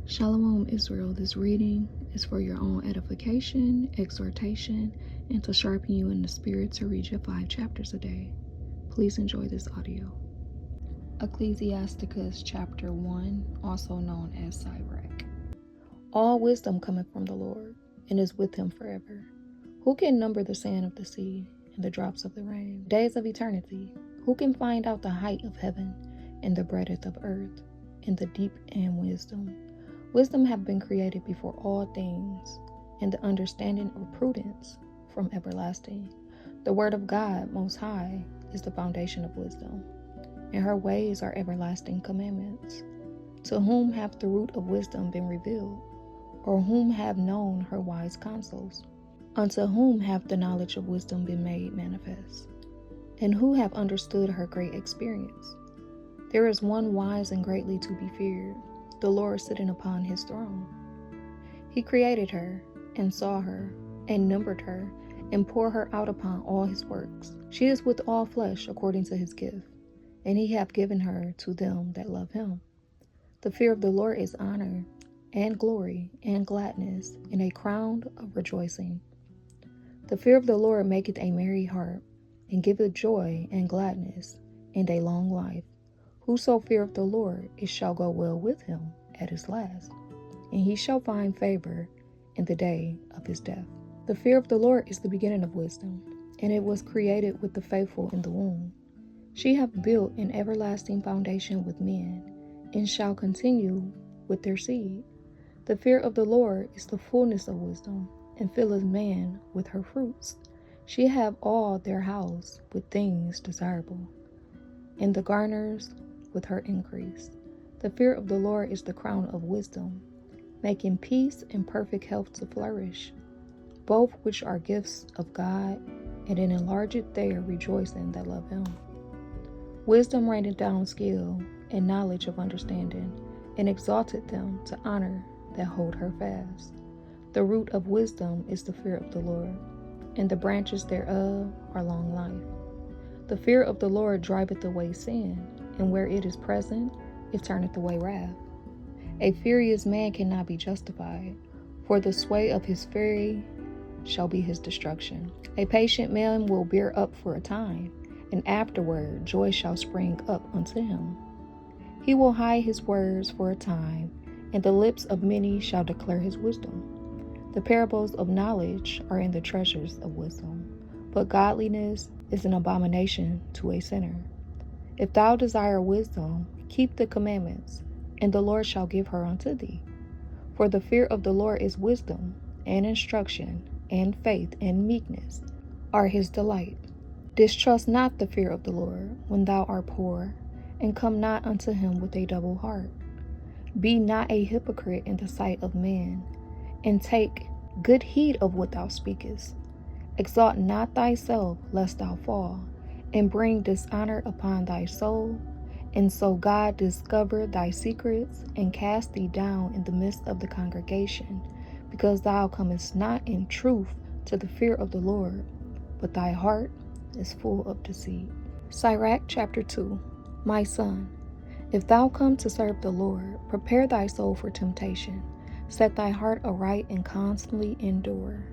Shalom, Israel. This reading is for your own edification, exhortation, and to sharpen you in the spirit to read your 5 chapters a day. Please enjoy this audio. Ecclesiasticus chapter 1, also known as Sirach. All wisdom cometh from the Lord, and is with him forever. Who can number the sand of the sea, and the drops of the rain? Days of eternity. Who can find out the height of heaven, and the breadth of earth, and the deep in wisdom? Wisdom hath been created before all things, and the understanding of prudence from everlasting. The word of God Most High is the foundation of wisdom, and her ways are everlasting commandments. To whom hath the root of wisdom been revealed, or whom have known her wise counsels? Unto whom hath the knowledge of wisdom been made manifest, and who have understood her great experience? There is one wise and greatly to be feared, the Lord sitting upon his throne. He created her, and saw her, and numbered her, and poured her out upon all his works. She is with all flesh according to his gift, and he hath given her to them that love him. The fear of the Lord is honor, and glory, and gladness, and a crown of rejoicing. The fear of the Lord maketh a merry heart, and giveth joy and gladness, and a long life. Whoso feareth the Lord, it shall go well with him at his last, and he shall find favor in the day of his death. The fear of the Lord is the beginning of wisdom, and it was created with the faithful in the womb. She hath built an everlasting foundation with men, and shall continue with their seed. The fear of the Lord is the fullness of wisdom, and filleth man with her fruits. She hath all their house with things desirable, and the garners with her increase. The fear of the Lord is the crown of wisdom, making peace and perfect health to flourish, both which are gifts of God, and it enlargeth their rejoicing that love him. Wisdom raineth down skill, and knowledge of understanding, and exalteth them to honor that hold her fast. The root of wisdom is the fear of the Lord, and the branches thereof are long life. The fear of the Lord driveth away sin, and where it is present, it turneth away wrath. A furious man cannot be justified, for the sway of his fury shall be his destruction. A patient man will bear up for a time, and afterward joy shall spring up unto him. He will hide his words for a time, and the lips of many shall declare his wisdom. The parables of knowledge are in the treasures of wisdom, but godliness is an abomination to a sinner. If thou desire wisdom, keep the commandments, and the Lord shall give her unto thee. For the fear of the Lord is wisdom, and instruction, and faith, and meekness are his delight. Distrust not the fear of the Lord when thou art poor, and come not unto him with a double heart. Be not a hypocrite in the sight of men, and take good heed of what thou speakest. Exalt not thyself, lest thou fall, and bring dishonor upon thy soul, and so God discover thy secrets, and cast thee down in the midst of the congregation, because thou comest not in truth to the fear of the Lord, but thy heart is full of deceit. Sirach chapter 2. My son, if thou come to serve the Lord, prepare thy soul for temptation. Set thy heart aright and constantly endure.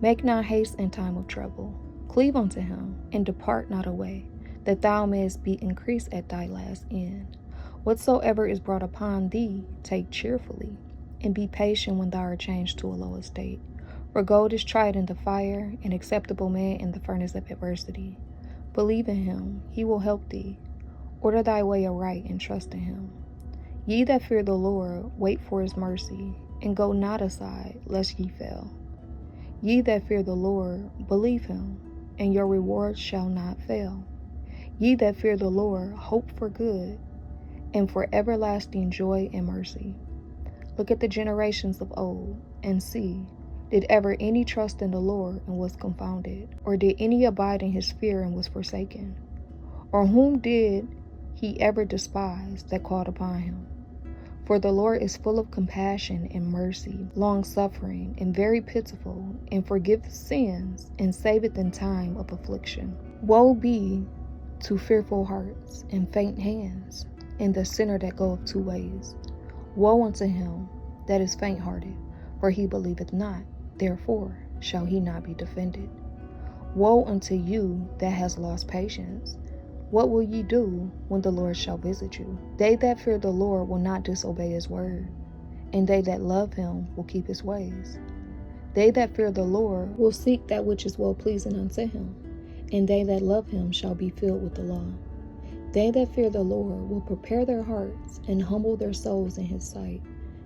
Make not haste in time of trouble. Cleave unto him, and depart not away, that thou mayest be increased at thy last end. Whatsoever is brought upon thee, take cheerfully, and be patient when thou art changed to a low estate. For gold is tried in the fire, an acceptable man in the furnace of adversity. Believe in him, he will help thee. Order thy way aright, and trust in him. Ye that fear the Lord, wait for his mercy, and go not aside, lest ye fail. Ye that fear the Lord, believe him, and your reward shall not fail. Ye that fear the Lord, hope for good, and for everlasting joy and mercy. Look at the generations of old, and see, did ever any trust in the Lord and was confounded? Or did any abide in his fear and was forsaken? Or whom did he ever despise that called upon him? For the Lord is full of compassion and mercy, long-suffering, and very pitiful, and forgiveth sins, and saveth in time of affliction. Woe be to fearful hearts and faint hands, and the sinner that goeth 2 ways. Woe unto him that is faint-hearted, for he believeth not, therefore shall he not be defended. Woe unto you that has lost patience! What will ye do when the Lord shall visit you? They that fear the Lord will not disobey his word, and they that love him will keep his ways. They that fear the Lord will seek that which is well-pleasing unto him, and they that love him shall be filled with the law. They that fear the Lord will prepare their hearts and humble their souls in his sight,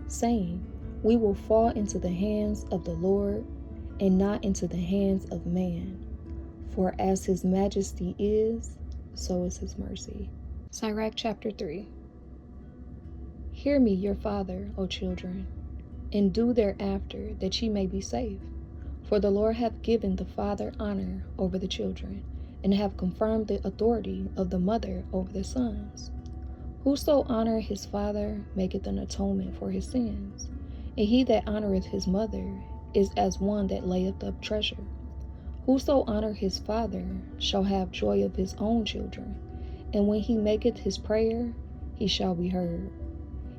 saying, We will fall into the hands of the Lord, and not into the hands of man. For as his majesty is, so is his mercy. Sirach chapter 3. Hear me, your father, O children, and do thereafter, that ye may be safe. For the Lord hath given the father honor over the children, and hath confirmed the authority of the mother over the sons. Whoso honoureth his father maketh an atonement for his sins, and he that honoureth his mother is as one that layeth up treasure. Whoso honoureth his father shall have joy of his own children, and when he maketh his prayer, he shall be heard.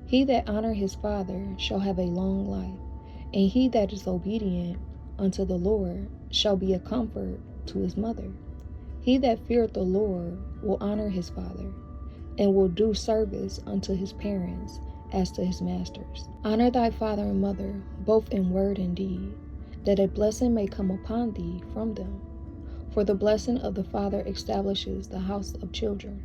He that honoureth his father shall have a long life, and he that is obedient unto the Lord shall be a comfort to his mother. He that feareth the Lord will honour his father, and will do service unto his parents as to his masters. Honour thy father and mother, both in word and deed, that a blessing may come upon thee from them. For the blessing of the father establishes the house of children,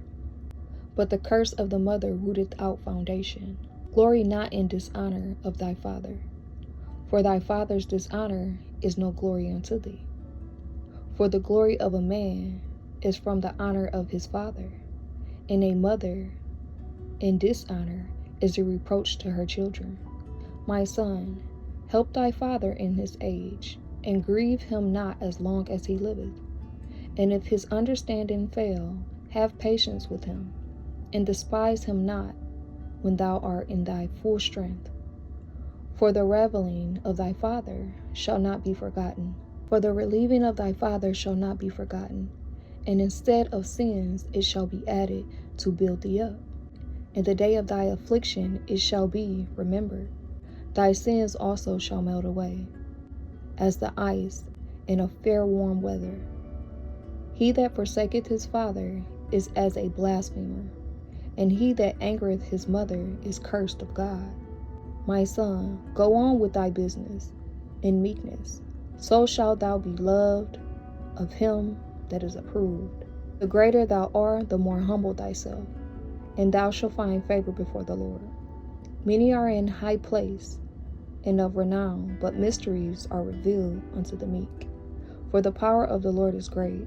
but the curse of the mother rooteth out foundation. Glory not in dishonour of thy father, for thy father's dishonour is no glory unto thee. For the glory of a man is from the honour of his father, and a mother in dishonour is a reproach to her children. My son, help thy father in his age, and grieve him not as long as he liveth. And if his understanding fail, have patience with him, and despise him not when thou art in thy full strength. For the raveling of thy father shall not be forgotten, for the relieving of thy father shall not be forgotten, and instead of sins it shall be added to build thee up. In the day of thy affliction it shall be remembered. Thy sins also shall melt away, as the ice in a fair warm weather. He that forsaketh his father is as a blasphemer, and he that angereth his mother is cursed of God. My son, go on with thy business in meekness, so shalt thou be loved of him that is approved. The greater thou art, the more humble thyself, and thou shalt find favor before the Lord. Many are in high place and of renown, but mysteries are revealed unto the meek. For the power of the Lord is great,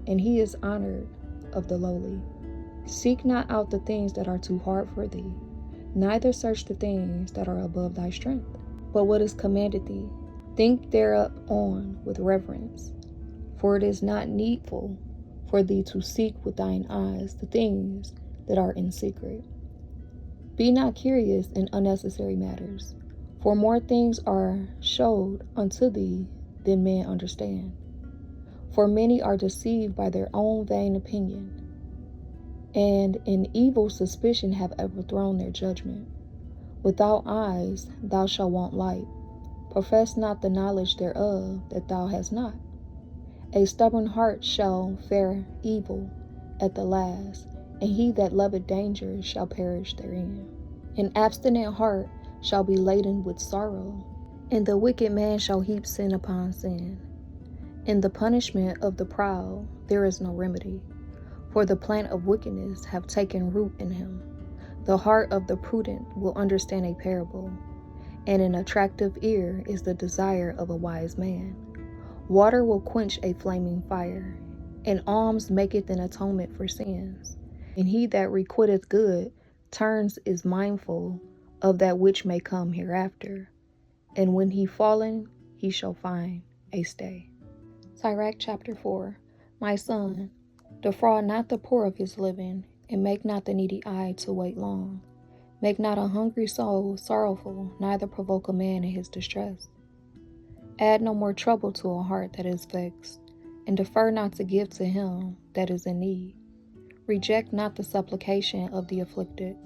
and he is honored of the lowly. Seek not out the things that are too hard for thee, neither search the things that are above thy strength. But what is commanded thee, think thereupon with reverence. For it is not needful for thee to seek with thine eyes the things that are in secret. Be not curious in unnecessary matters, for more things are showed unto thee than men understand. For many are deceived by their own vain opinion, and in evil suspicion have overthrown their judgment. Without eyes thou shalt want light. Profess not the knowledge thereof that thou hast not. A stubborn heart shall fare evil at the last, and he that loveth danger shall perish therein. An abstinent heart shall be laden with sorrow, and the wicked man shall heap sin upon sin. In the punishment of the proud there is no remedy, for the plant of wickedness have taken root in him. The heart of the prudent will understand a parable, and an attractive ear is the desire of a wise man. Water will quench a flaming fire, and alms maketh an atonement for sins. And he that requiteth good turns is mindful of that which may come hereafter, and when he fallen, he shall find a stay. Sirach chapter 4. My son, defraud not the poor of his living, and make not the needy eye to wait long. Make not a hungry soul sorrowful, neither provoke a man in his distress. Add no more trouble to a heart that is vexed, and defer not to give to him that is in need. Reject not the supplication of the afflicted,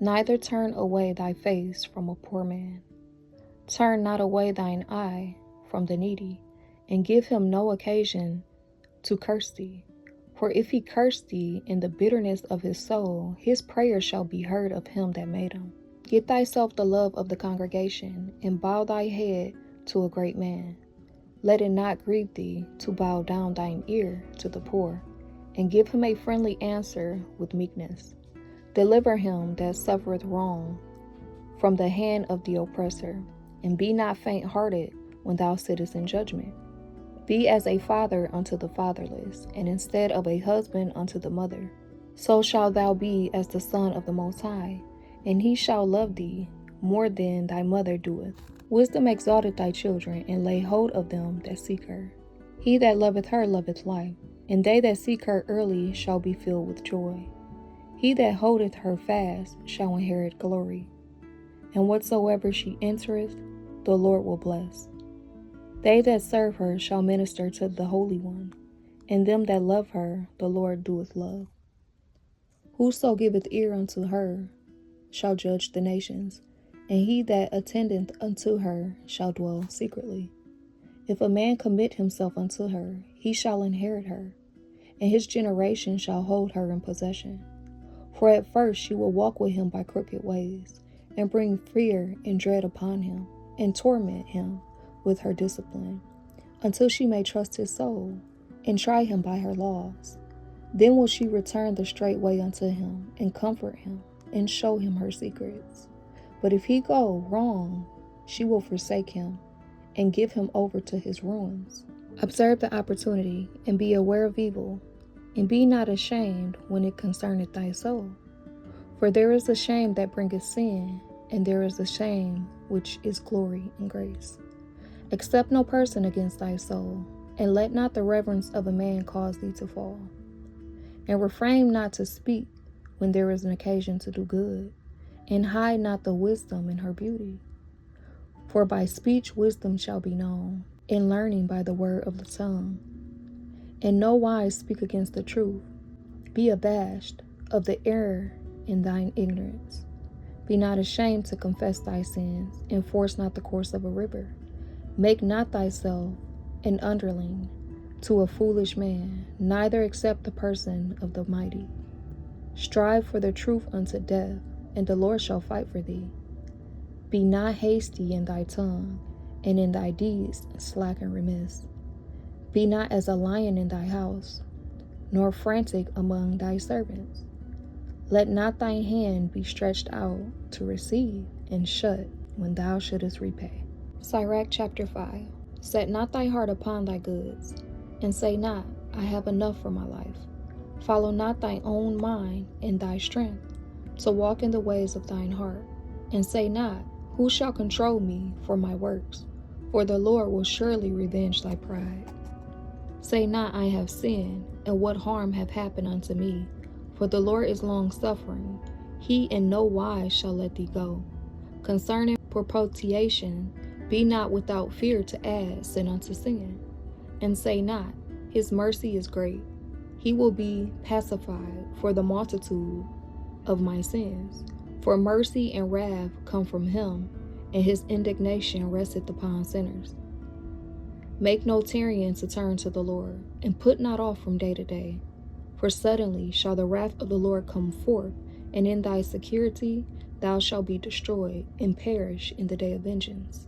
neither turn away thy face from a poor man. Turn not away thine eye from the needy, and give him no occasion to curse thee. For if he curse thee in the bitterness of his soul, his prayer shall be heard of him that made him. Get thyself the love of the congregation, and bow thy head to a great man. Let it not grieve thee to bow down thine ear to the poor, and give him a friendly answer with meekness. Deliver him that suffereth wrong from the hand of the oppressor, and be not faint-hearted when thou sittest in judgment. Be as a father unto the fatherless, and instead of a husband unto the mother. So shalt thou be as the Son of the Most High, and he shall love thee more than thy mother doeth. Wisdom exalteth thy children, and lay hold of them that seek her. He that loveth her loveth life, and they that seek her early shall be filled with joy. He that holdeth her fast shall inherit glory, and whatsoever she entereth, the Lord will bless. They that serve her shall minister to the Holy One, and them that love her the Lord doeth love. Whoso giveth ear unto her shall judge the nations, and he that attendeth unto her shall dwell secretly. If a man commit himself unto her, he shall inherit her, and his generation shall hold her in possession. For at first she will walk with him by crooked ways, and bring fear and dread upon him, and torment him with her discipline, until she may trust his soul, and try him by her laws. Then will she return the straight way unto him, and comfort him, and show him her secrets. But if he go wrong, she will forsake him, and give him over to his ruins. Observe the opportunity, and be aware of evil, and be not ashamed when it concerneth thy soul. For there is a shame that bringeth sin, and there is a shame which is glory and grace. Accept no person against thy soul, and let not the reverence of a man cause thee to fall. And refrain not to speak when there is an occasion to do good, and hide not the wisdom in her beauty. For by speech wisdom shall be known, and learning by the word of the tongue. In no wise speak against the truth. Be abashed of the error in thine ignorance. Be not ashamed to confess thy sins, and force not the course of a river. Make not thyself an underling to a foolish man, neither accept the person of the mighty. Strive for the truth unto death, and the Lord shall fight for thee. Be not hasty in thy tongue, and in thy deeds slack and remiss. Be not as a lion in thy house, nor frantic among thy servants. Let not thine hand be stretched out to receive, and shut when thou shouldest repay. Sirach chapter 5. Set not thy heart upon thy goods, and say not, I have enough for my life. Follow not thine own mind and thy strength, to walk in the ways of thine heart, and say not, who shall control me for my works? For the Lord will surely revenge thy pride. Say not, I have sinned, and what harm hath happened unto me? For the Lord is long-suffering, he in no wise shall let thee go. Concerning propitiation, be not without fear to add sin unto sin. And say not, his mercy is great, he will be pacified for the multitude of my sins. For mercy and wrath come from him, and his indignation resteth upon sinners. Make no tarrying to turn to the Lord, and put not off from day to day. For suddenly shall the wrath of the Lord come forth, and in thy security thou shalt be destroyed, and perish in the day of vengeance.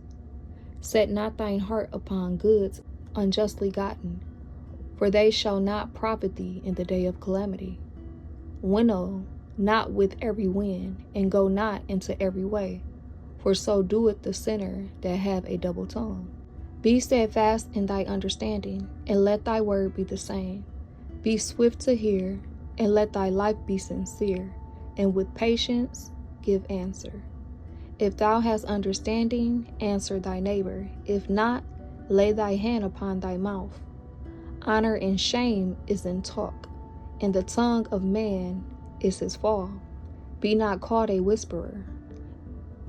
Set not thine heart upon goods unjustly gotten, for they shall not profit thee in the day of calamity. Winnow not with every wind, and go not into every way, for so doeth the sinner that have a double tongue. Be steadfast in thy understanding, and let thy word be the same. Be swift to hear, and let thy life be sincere, and with patience give answer. If thou hast understanding, answer thy neighbor. If not, lay thy hand upon thy mouth. Honor and shame is in talk, and the tongue of man is his fall. Be not called a whisperer,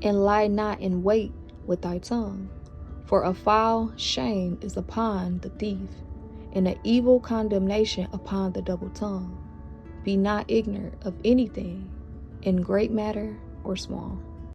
and lie not in wait with thy tongue. For a foul shame is upon the thief, and an evil condemnation upon the double tongue. Be not ignorant of anything, in great matter or small.